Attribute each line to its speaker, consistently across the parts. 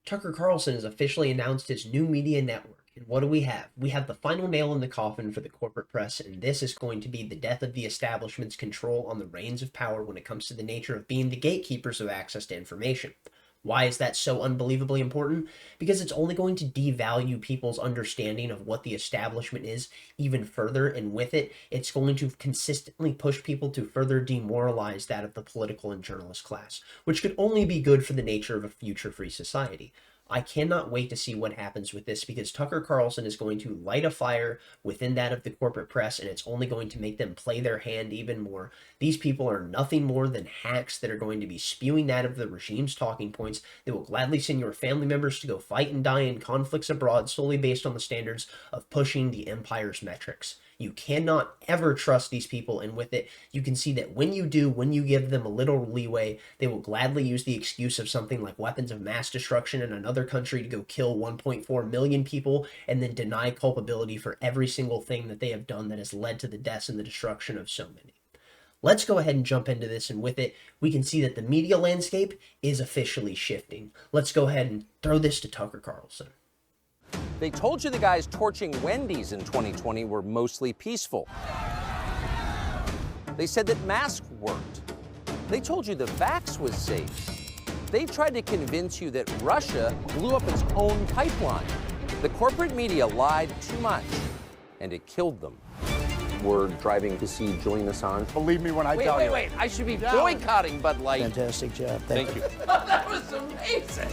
Speaker 1: Tucker Carlson has officially announced his new media network. And what do we have? We have the final nail in the coffin for the corporate press, and this is going to be the death of the establishment's control on the reins of power when it comes to the nature of being the gatekeepers of access to information. Why is that so unbelievably important? Because it's only going to devalue people's understanding of what the establishment is even further, and with it, it's going to consistently push people to further demoralize that of the political and journalist class, which could only be good for the nature of a future free society. I cannot wait to see what happens with this because Tucker Carlson is going to light a fire within that of the corporate press, and it's only going to make them play their hand even more. These people are nothing more than hacks that are going to be spewing that of the regime's talking points. They will gladly send your family members to go fight and die in conflicts abroad solely based on the standards of pushing the empire's metrics. You cannot ever trust these people, and with it, you can see that when you do, when you give them a little leeway, they will gladly use the excuse of something like weapons of mass destruction in another country to go kill 1.4 million people and then deny culpability for every single thing that they have done that has led to the deaths and the destruction of so many. Let's go ahead and jump into this, and with it, we can see that the media landscape is officially shifting. Let's go ahead and throw this to Tucker Carlson.
Speaker 2: They told you the guys torching Wendy's in 2020 were mostly peaceful. They said that masks worked. They told you the vax was safe. They tried to convince you that Russia blew up its own pipeline. The corporate media lied too much, and it killed them. We're driving to see Julian Assange.
Speaker 3: Believe me when I tell you.
Speaker 2: Wait. I should be boycotting Bud Light.
Speaker 4: Fantastic job. Thank you.
Speaker 2: That was amazing.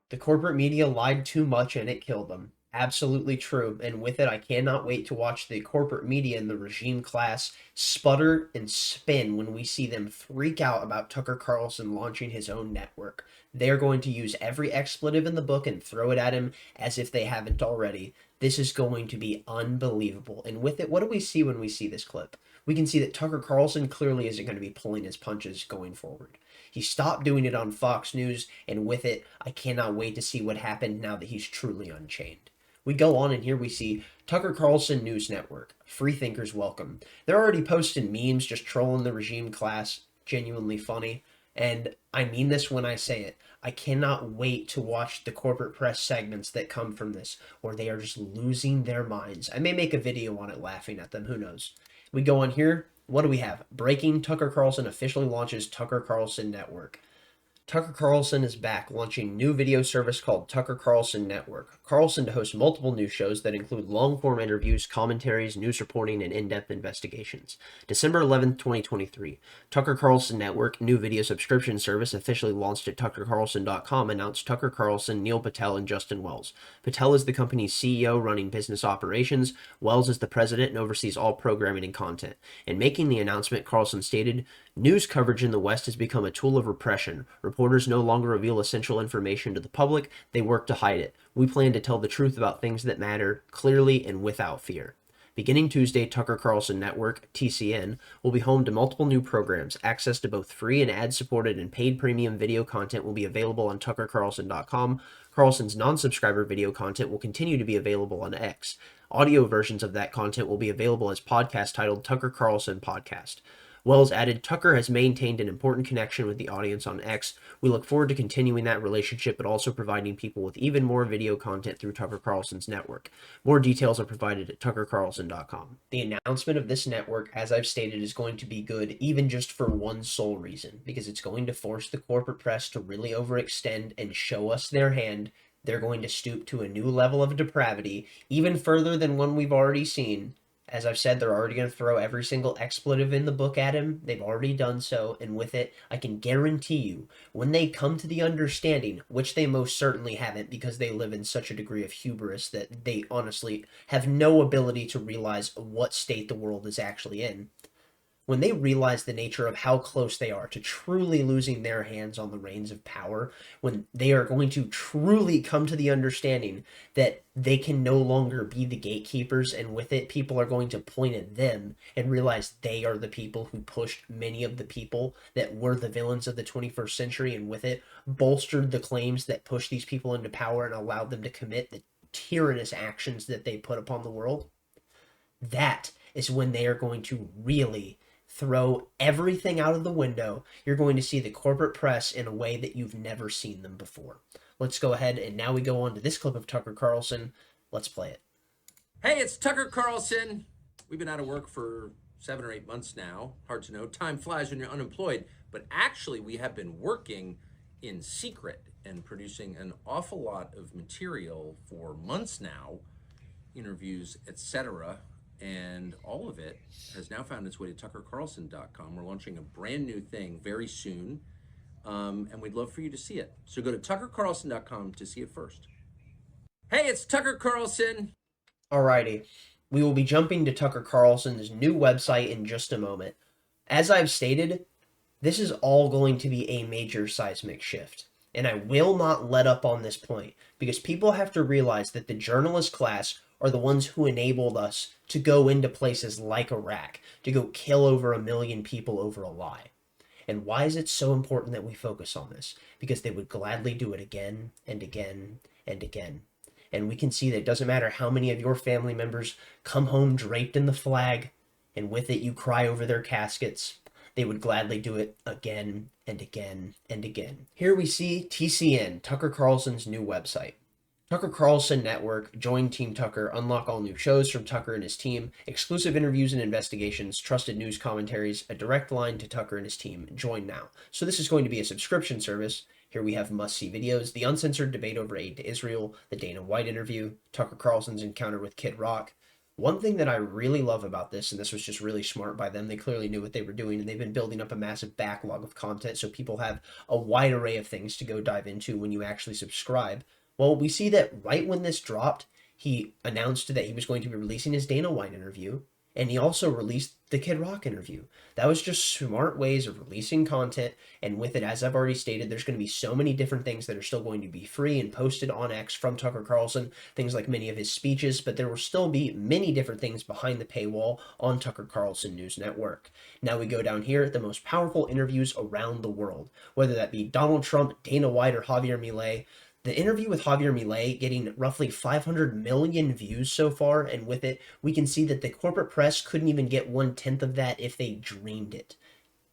Speaker 1: The corporate media lied too much and it killed them. Absolutely true. And with it, I cannot wait to watch the corporate media and the regime class sputter and spin when we see them freak out about Tucker Carlson launching his own network. They're going to use every expletive in the book and throw it at him as if they haven't already. This is going to be unbelievable. And with it, what do we see when we see this clip? We can see that Tucker Carlson clearly isn't going to be pulling his punches going forward. He stopped doing it on Fox News, and with it, I cannot wait to see what happened now that he's truly unchained. We go on, and here we see Tucker Carlson News Network. Free thinkers welcome. They're already posting memes just trolling the regime class. Genuinely funny. And I mean this when I say it. I cannot wait to watch the corporate press segments that come from this, where they are just losing their minds. I may make a video on it laughing at them, who knows. We go on here. What do we have? Breaking: Tucker Carlson officially launches Tucker Carlson Network. Tucker Carlson is back, launching new video service called Tucker Carlson Network. Carlson to host multiple news shows that include long-form interviews, commentaries, news reporting, and in-depth investigations. December 11th, 2023. Tucker Carlson Network, new video subscription service officially launched at tuckercarlson.com, announced Tucker Carlson, Neil Patel, and Justin Wells. Patel is the company's CEO running business operations. Wells is the president and oversees all programming and content. In making the announcement, Carlson stated, "News coverage in the West has become a tool of repression. Reporters no longer reveal essential information to the public, they work to hide it. We plan to tell the truth about things that matter, clearly and without fear." Beginning Tuesday, Tucker Carlson Network, TCN, will be home to multiple new programs. Access to both free and ad-supported and paid premium video content will be available on tuckercarlson.com. Carlson's non-subscriber video content will continue to be available on X. Audio versions of that content will be available as podcasts titled Tucker Carlson Podcast. Wells added, "Tucker has maintained an important connection with the audience on X. We look forward to continuing that relationship, but also providing people with even more video content through Tucker Carlson's network. More details are provided at tuckercarlson.com." The announcement of this network, as I've stated, is going to be good even just for one sole reason, because it's going to force the corporate press to really overextend and show us their hand. They're going to stoop to a new level of depravity, even further than one we've already seen. As I've said, they're already going to throw every single expletive in the book at him. They've already done so, and with it, I can guarantee you, when they come to the understanding, which they most certainly haven't because they live in such a degree of hubris that they honestly have no ability to realize what state the world is actually in. When they realize the nature of how close they are to truly losing their hands on the reins of power, when they are going to truly come to the understanding that they can no longer be the gatekeepers, and with it, people are going to point at them and realize they are the people who pushed many of the people that were the villains of the 21st century, and with it, bolstered the claims that pushed these people into power and allowed them to commit the tyrannous actions that they put upon the world. That is when they are going to really throw everything out of the window. You're going to see the corporate press in a way that you've never seen them before. Let's go ahead, and now we go on to this clip of Tucker Carlson. Let's play it.
Speaker 2: Hey, it's Tucker Carlson. We've been out of work for 7 or 8 months now. Hard to know. Time flies when you're unemployed. But actually, we have been working in secret and producing an awful lot of material for months now, interviews, etc. And all of it has now found its way to tuckercarlson.com. We're launching a brand new thing very soon, and we'd love for you to see it. So go to tuckercarlson.com to see it first. Hey, it's Tucker Carlson.
Speaker 1: Alrighty, we will be jumping to Tucker Carlson's new website in just a moment. As I've stated, this is all going to be a major seismic shift, and I will not let up on this point, because people have to realize that the journalist class are the ones who enabled us to go into places like Iraq, to go kill over 1 million people over a lie. And why is it so important that we focus on this? Because they would gladly do it again and again and again. And we can see that it doesn't matter how many of your family members come home draped in the flag, and with it you cry over their caskets. They would gladly do it again and again and again. Here we see TCN, Tucker Carlson's new website. Tucker Carlson Network, join Team Tucker, unlock all new shows from Tucker and his team, exclusive interviews and investigations, trusted news commentaries, a direct line to Tucker and his team. Join now. So this is going to be a subscription service. Here we have must-see videos, the uncensored debate over aid to Israel, the Dana White interview, Tucker Carlson's encounter with Kid Rock. One thing that I really love about this, and this was just really smart by them, they clearly knew what they were doing, and they've been building up a massive backlog of content so people have a wide array of things to go dive into when you actually subscribe. Well, we see that right when this dropped, he announced that he was going to be releasing his Dana White interview, and he also released the Kid Rock interview. That was just smart ways of releasing content, and with it, as I've already stated, there's going to be so many different things that are still going to be free and posted on X from Tucker Carlson, things like many of his speeches, but there will still be many different things behind the paywall on Tucker Carlson News Network. Now we go down here, the most powerful interviews around the world, whether that be Donald Trump, Dana White, or Javier Milei. The interview with Javier Milei getting roughly 500 million views so far, and with it, we can see that the corporate press couldn't even get 1/10 of that if they dreamed it.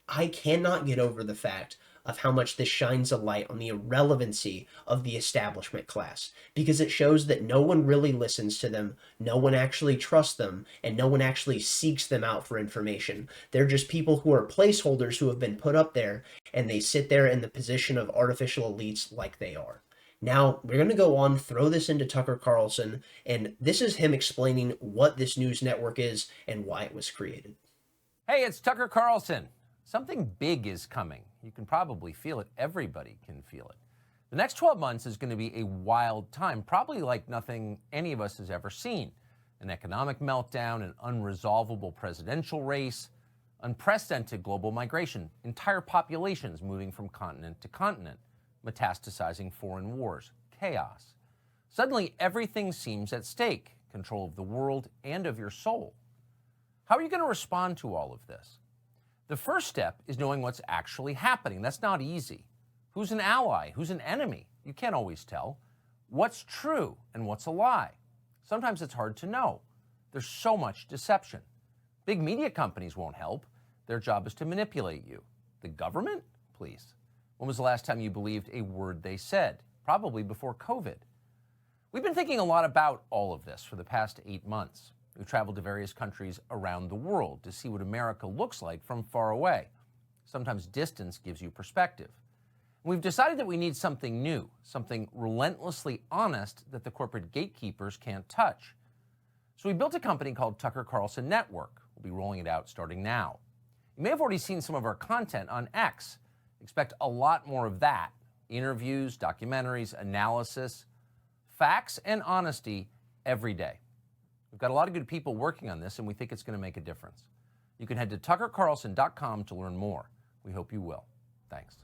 Speaker 1: I cannot get over the fact of how much this shines a light on the irrelevancy of the establishment class, because it shows that no one really listens to them, no one actually trusts them, and no one actually seeks them out for information. They're just people who are placeholders who have been put up there, and they sit there in the position of artificial elites like they are. Now, we're going to go on, throw this into Tucker Carlson, and this is him explaining what this news network is and why it was created.
Speaker 2: Hey, it's Tucker Carlson. Something big is coming. You can probably feel it. Everybody can feel it. The next 12 months is going to be a wild time, probably like nothing any of us has ever seen. An economic meltdown, an unresolvable presidential race, unprecedented global migration, entire populations moving from continent to continent, metastasizing foreign wars, chaos. Suddenly, everything seems at stake, control of the world and of your soul. How are you going to respond to all of this? The first step is knowing what's actually happening. That's not easy. Who's an ally? Who's an enemy? You can't always tell. What's true and what's a lie? Sometimes it's hard to know. There's so much deception. Big media companies won't help. Their job is to manipulate you. The government? Please. When was the last time you believed a word they said? Probably before COVID. We've been thinking a lot about all of this for the past 8 months. We've traveled to various countries around the world to see what America looks like from far away. Sometimes distance gives you perspective. And we've decided that we need something new, something relentlessly honest that the corporate gatekeepers can't touch. So we built a company called Tucker Carlson Network. We'll be rolling it out starting now. You may have already seen some of our content on X. Expect a lot more of that. Interviews, documentaries, analysis, facts, and honesty every day. We've got a lot of good people working on this, and we think it's going to make a difference. You can head to tuckercarlson.com to learn more. We hope you will. Thanks.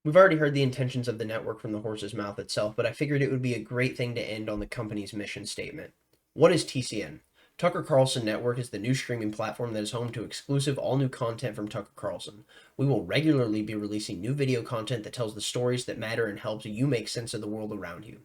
Speaker 1: We've already heard the intentions of the network from the horse's mouth itself, but I figured it would be a great thing to end on the company's mission statement. What is TCN? Tucker Carlson Network is the new streaming platform that is home to exclusive all-new content from Tucker Carlson. We will regularly be releasing new video content that tells the stories that matter and helps you make sense of the world around you.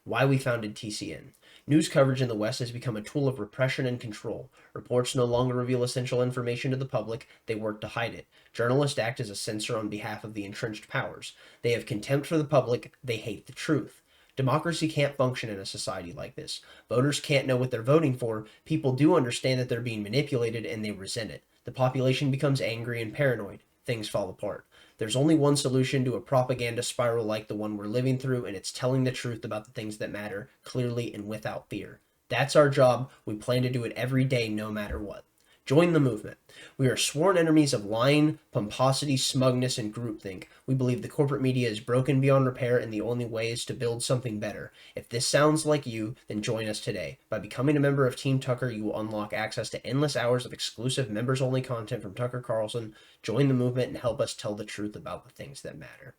Speaker 1: Why we founded TCN. News coverage in the West has become a tool of repression and control. Reports no longer reveal essential information to the public, they work to hide it. Journalists act as a censor on behalf of the entrenched powers. They have contempt for the public, they hate the truth. Democracy can't function in a society like this. Voters can't know what they're voting for. People do understand that they're being manipulated and they resent it. The population becomes angry and paranoid. Things fall apart. There's only one solution to a propaganda spiral like the one we're living through, and it's telling the truth about the things that matter, clearly and without fear. That's our job. We plan to do it every day, no matter what. Join the movement. We are sworn enemies of lying, pomposity, smugness, and groupthink. We believe the corporate media is broken beyond repair, and the only way is to build something better. If this sounds like you, then join us today. By becoming a member of Team Tucker, you will unlock access to endless hours of exclusive members-only content from Tucker Carlson. Join the movement and help us tell the truth about the things that matter.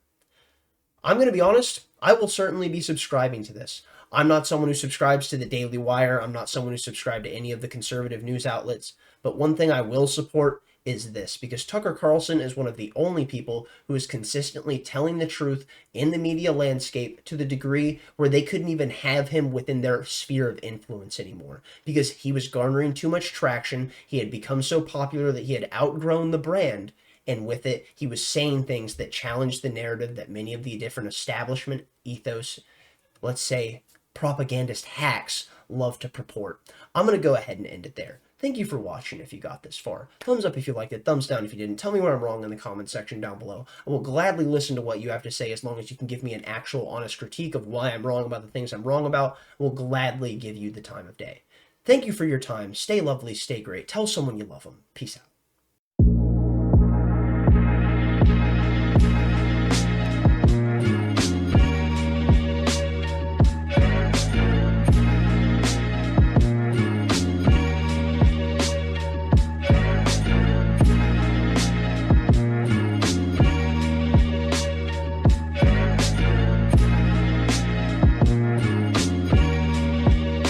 Speaker 1: I'm going to be honest, I will certainly be subscribing to this. I'm not someone who subscribes to the Daily Wire. I'm not someone who subscribes to any of the conservative news outlets. But one thing I will support is this, because Tucker Carlson is one of the only people who is consistently telling the truth in the media landscape to the degree where they couldn't even have him within their sphere of influence anymore, because he was garnering too much traction. He had become so popular that he had outgrown the brand. And with it, he was saying things that challenged the narrative that many of the different establishment ethos, let's say propagandist hacks, love to purport. I'm going to go ahead and end it there. Thank you for watching if you got this far. Thumbs up if you liked it, thumbs down if you didn't. Tell me where I'm wrong in the comment section down below. I will gladly listen to what you have to say as long as you can give me an actual honest critique of why I'm wrong about the things I'm wrong about. I will gladly give you the time of day. Thank you for your time. Stay lovely, stay great. Tell someone you love them. Peace out.